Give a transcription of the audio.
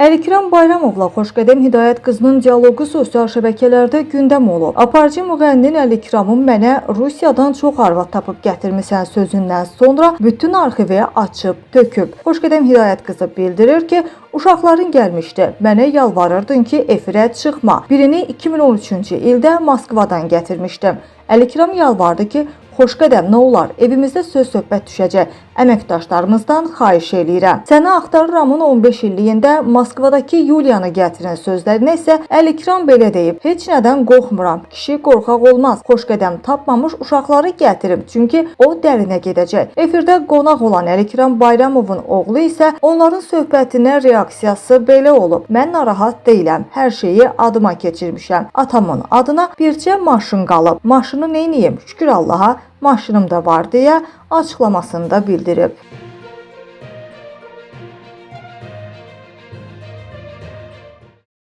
Əlikram Bayramovla Xoşqədəm Hidayət qızının dialoqu sosial şəbəkələrdə gündəm olub. Aparıcı müğənninin Əlikramın "Mənə Rusiyadan çox arvad tapıb gətirmisən" sözündən sonra bütün arxivi açıb, töküb. Xoşqədəm Hidayət qızı bildirir ki, uşaqların gəlmişdi. Mənə yalvarırdın ki, efirə çıxma. Birini 2013-cü ildə Moskvadan gətirmişdim. Əlikram yalvardı ki, Xoşqədəm, nə olar, evimizdə söz-söhbət düşəcək. Əməkdaşlarımızdan xahiş eləyirəm. Səni axtarıramın 15 illiyində Moskvadakı Yuliyanı gətirin sözlərinə isə Əlikram belə deyib: Heç nədən qorxmuram. Kişi qorxaq olmaz. Xoşqədəm tapmamış uşaqları gətirib, çünki o dərinə gedəcək. Efirdə qonaq olan Əlikram Bayramovun oğlu isə onların söhbətinə reaksiyası belə olub: Mən narahat deyiləm. Hər şeyi adıma keçirmişəm. Atamın adına bircə maşın qalıb. Maşını neyniyim? Şükür Allaha, maşınım da var deyə açıqlamasında bildirib.